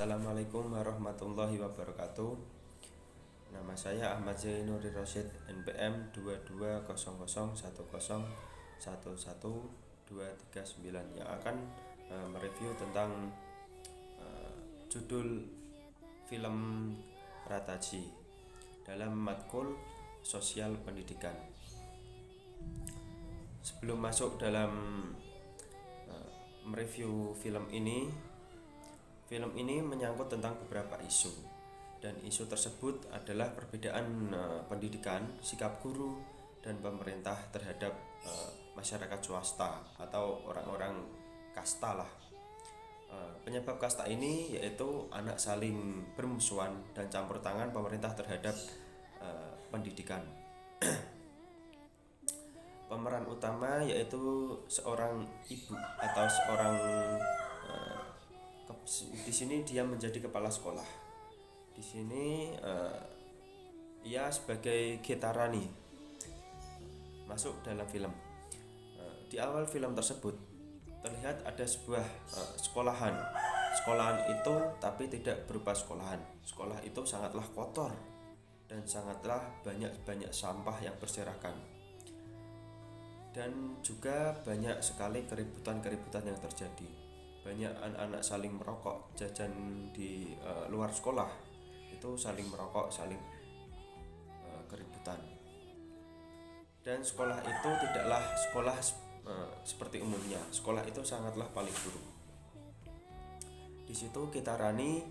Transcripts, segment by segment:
Assalamualaikum warahmatullahi wabarakatuh. Nama saya Ahmad Zainuri Rosyid, NPM 220010111239 yang akan mereview tentang judul film Rataji dalam matkul sosial pendidikan. Sebelum masuk dalam mereview film ini menyangkut tentang beberapa isu, dan isu tersebut adalah perbedaan pendidikan, sikap guru dan pemerintah terhadap masyarakat swasta atau orang-orang kasta lah. Penyebab kasta ini yaitu anak saling bermusuhan dan campur tangan pemerintah terhadap pendidikan. Pemeran utama yaitu seorang ibu atau seorang di sini dia menjadi kepala sekolah. Di sini ia sebagai Gita Rani masuk dalam film. Di awal film tersebut terlihat ada sebuah sekolahan. Sekolahan itu tapi tidak berupa sekolahan. Sekolah itu sangatlah kotor dan sangatlah banyak sampah yang berserakan. Dan juga banyak sekali keributan yang terjadi. Banyak anak-anak saling merokok, jajan di luar sekolah itu saling merokok, saling keributan. Dan sekolah itu tidaklah sekolah seperti umumnya. Sekolah itu sangatlah paling buruk. Di situ Gita Rani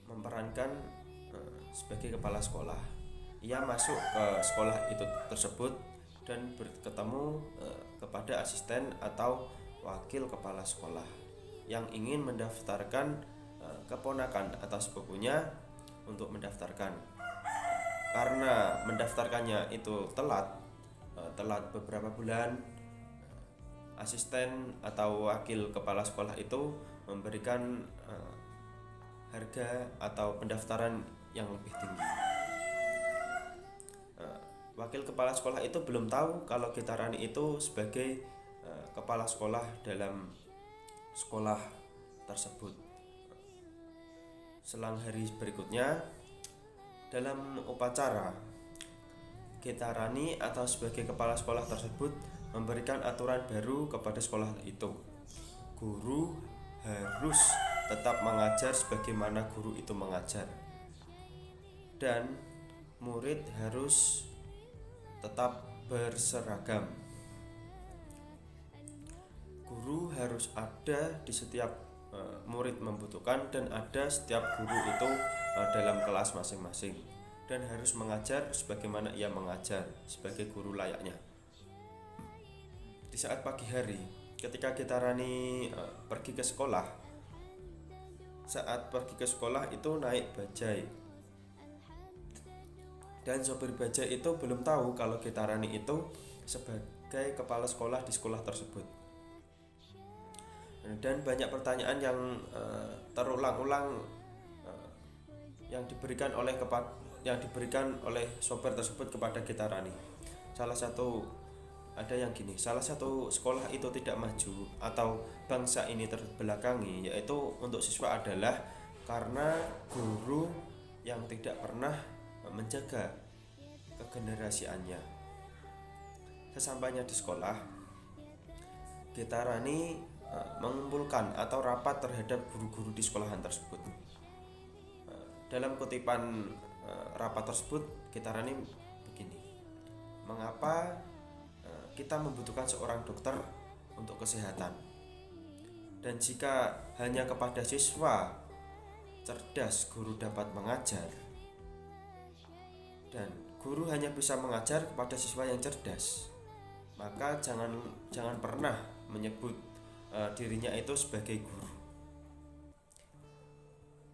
memerankan sebagai kepala sekolah. Ia masuk ke sekolah itu tersebut dan bertemu kepada asisten atau wakil kepala sekolah yang ingin mendaftarkan keponakan atau sepupunya untuk mendaftarkan. Karena mendaftarkannya itu telat beberapa bulan, asisten atau wakil kepala sekolah itu memberikan harga atau pendaftaran yang lebih tinggi. Wakil kepala sekolah itu belum tahu kalau Gita Rani itu sebagai kepala sekolah dalam sekolah tersebut. Selang hari berikutnya, dalam upacara, Gita Rani atau sebagai kepala sekolah tersebut memberikan aturan baru kepada sekolah itu. Guru harus tetap mengajar sebagaimana guru itu mengajar, dan murid harus tetap berseragam. Guru harus ada di setiap murid membutuhkan, dan ada setiap guru itu dalam kelas masing-masing, dan harus mengajar sebagaimana ia mengajar sebagai guru layaknya. Di saat pagi hari, ketika Gita Rani pergi ke sekolah, saat pergi ke sekolah itu naik bajai, dan sopir bajai itu belum tahu kalau Gita Rani itu sebagai kepala sekolah di sekolah tersebut. Dan banyak pertanyaan yang terulang-ulang yang diberikan oleh sopir tersebut kepada Gita Rani. Salah satu sekolah itu tidak maju atau bangsa ini terbelakangi, yaitu untuk siswa adalah karena guru yang tidak pernah menjaga kegenerasiannya. Sesampainya di sekolah, Gita Rani mengumpulkan atau rapat terhadap guru-guru di sekolahan tersebut. Dalam kutipan rapat tersebut, Gita Rani begini: mengapa kita membutuhkan seorang dokter untuk kesehatan? Dan jika hanya kepada siswa cerdas guru dapat mengajar, dan guru hanya bisa mengajar kepada siswa yang cerdas, maka jangan pernah menyebut dirinya itu sebagai guru.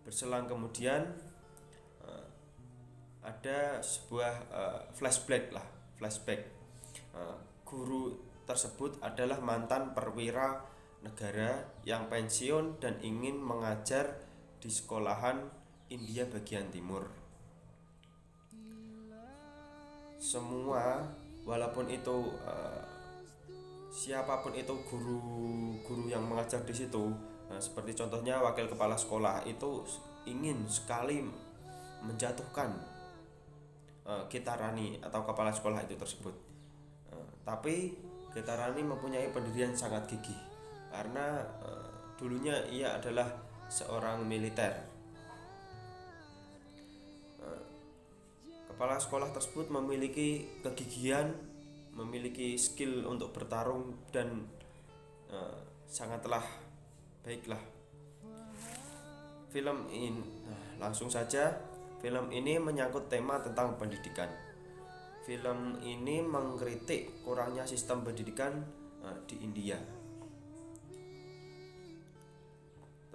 Berselang kemudian ada sebuah flashback. Guru tersebut adalah mantan perwira negara yang pensiun dan ingin mengajar di sekolahan India bagian timur. Semua, walaupun itu siapapun itu guru yang mengajar di situ, Seperti contohnya wakil kepala sekolah itu ingin sekali menjatuhkan Kitarani atau kepala sekolah itu tersebut. Tapi Kitarani mempunyai pendirian sangat gigih karena dulunya ia adalah seorang militer. Kepala sekolah tersebut memiliki kegigihan, memiliki skill untuk bertarung dan sangatlah baiklah. Langsung saja, film ini menyangkut tema tentang pendidikan. Film ini mengkritik kurangnya sistem pendidikan di India.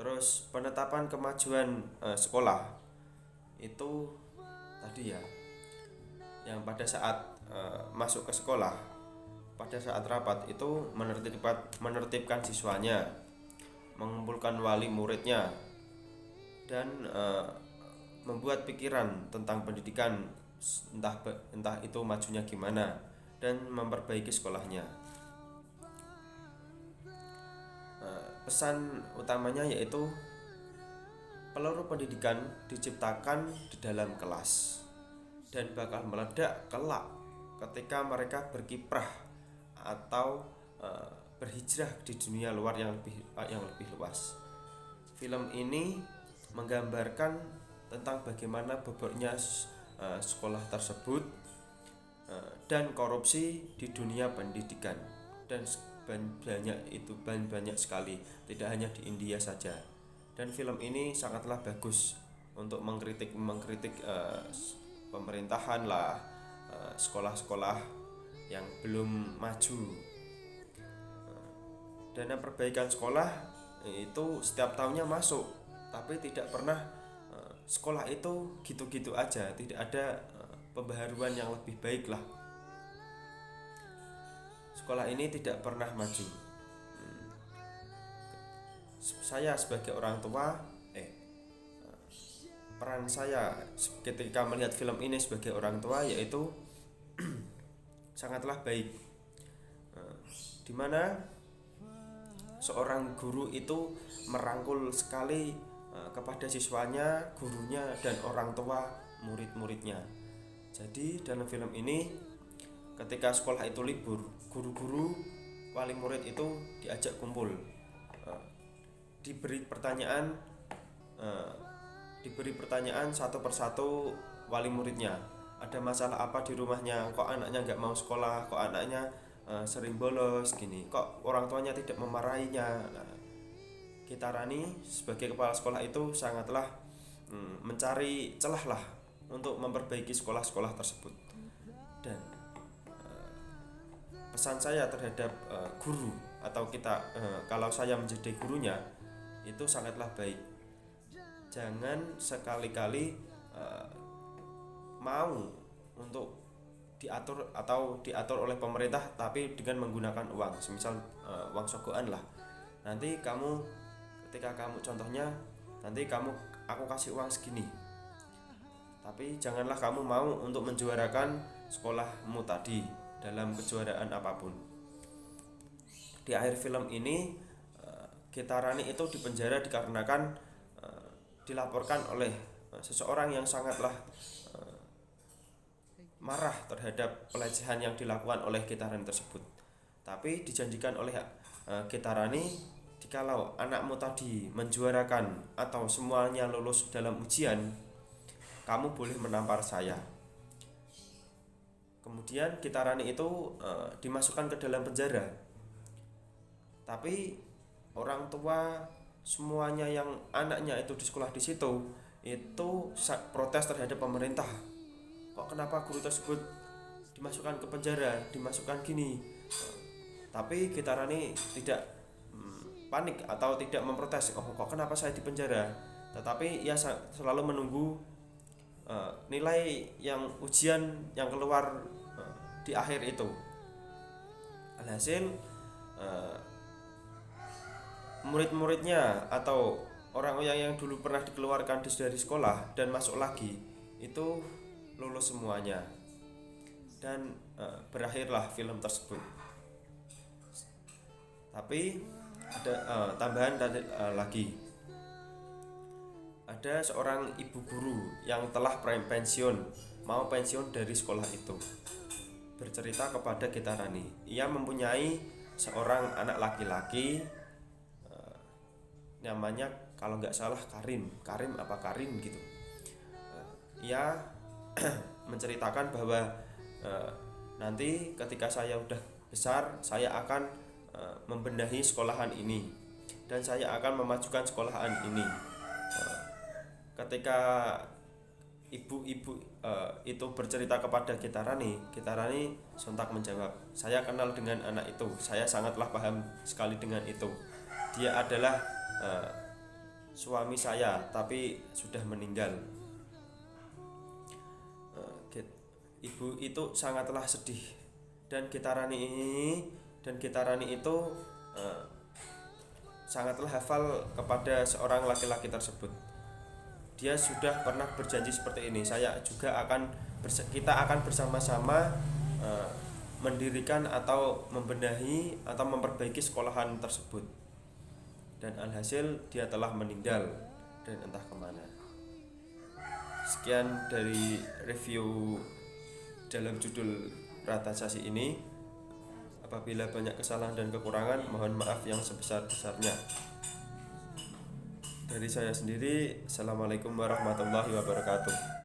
Terus penetapan kemajuan sekolah itu tadi ya, yang pada saat masuk ke sekolah, pada saat rapat itu menertibkan siswanya, mengumpulkan wali muridnya, dan membuat pikiran tentang pendidikan, entah itu majunya gimana, dan memperbaiki sekolahnya. Pesan utamanya yaitu peluru pendidikan diciptakan di dalam kelas dan bakal meledak kelak ketika mereka berkiprah atau berhijrah di dunia luar yang lebih luas. Film ini menggambarkan tentang bagaimana bobroknya sekolah tersebut dan korupsi di dunia pendidikan, dan banyak sekali, tidak hanya di India saja. Dan film ini sangatlah bagus untuk mengkritik pemerintahan lah, sekolah-sekolah yang belum maju. Dana perbaikan sekolah itu setiap tahunnya masuk, tapi tidak pernah sekolah itu gitu-gitu aja, tidak ada pembaharuan yang lebih baik lah. Sekolah ini tidak pernah maju. Saya sebagai orang tua, peran saya ketika melihat film ini sebagai orang tua yaitu sangatlah baik, dimana seorang guru itu merangkul sekali kepada siswanya, gurunya, dan orang tua murid-muridnya. Jadi dalam film ini ketika sekolah itu libur, guru-guru, wali murid itu diajak kumpul, diberi pertanyaan satu persatu wali muridnya. Ada masalah apa di rumahnya? Kok anaknya nggak mau sekolah? Kok anaknya sering bolos gini? Kok orang tuanya tidak memarahinya? Kitarani sebagai kepala sekolah itu sangatlah mencari celah lah untuk memperbaiki sekolah-sekolah tersebut. Dan pesan saya terhadap guru atau kita, kalau saya menjadi gurunya, itu sangatlah baik. Jangan sekali-kali mau untuk diatur oleh pemerintah tapi dengan menggunakan uang, semisal uang sogokan lah. Nanti ketika kamu contohnya, aku kasih uang segini, tapi janganlah kamu mau untuk menjuarakan sekolahmu tadi dalam kejuaraan apapun. Di akhir film ini Kitarani itu dipenjara dikarenakan dilaporkan oleh seseorang yang sangatlah marah terhadap pelecehan yang dilakukan oleh Kitarani tersebut. Tapi dijanjikan oleh Kitarani, jikalau anakmu tadi menjuarakan atau semuanya lulus dalam ujian, kamu boleh menampar saya. Kemudian Kitarani itu dimasukkan ke dalam penjara. Tapi orang tua semuanya yang anaknya itu di sekolah di situ itu protes terhadap pemerintah. Kok kenapa guru tersebut dimasukkan ke penjara, dimasukkan gini? Tapi Kitarani tidak panik atau tidak memprotes. Kok kenapa saya di penjara? Tetapi ia selalu menunggu nilai yang ujian yang keluar di akhir itu. Alhasil murid-muridnya atau orang yang dulu pernah dikeluarkan dari sekolah dan masuk lagi itu lulus semuanya, dan berakhirlah film tersebut. Tapi ada tambahan lagi. Ada seorang ibu guru yang telah pensiun, mau pensiun dari sekolah itu, bercerita kepada Gita Rani. Ia mempunyai seorang anak laki-laki, namanya kalau nggak salah Karim gitu. Ia menceritakan bahwa nanti ketika saya udah besar, saya akan membenahi sekolahan ini dan saya akan memajukan sekolahan ini. Ketika ibu-ibu itu bercerita kepada Gita Rani sontak menjawab, saya kenal dengan anak itu, saya sangatlah paham sekali dengan itu. Dia adalah suami saya tapi sudah meninggal. Ibu itu sangatlah sedih dan Gita Rani itu sangatlah hafal kepada seorang laki-laki tersebut. Dia sudah pernah berjanji seperti ini, kita akan bersama-sama mendirikan atau membenahi atau memperbaiki sekolahan tersebut. Dan alhasil dia telah meninggal dan entah kemana. Sekian dari review dalam judul Ratasasi ini. Apabila banyak kesalahan dan kekurangan, mohon maaf yang sebesar-besarnya. Dari saya sendiri, Assalamualaikum warahmatullahi wabarakatuh.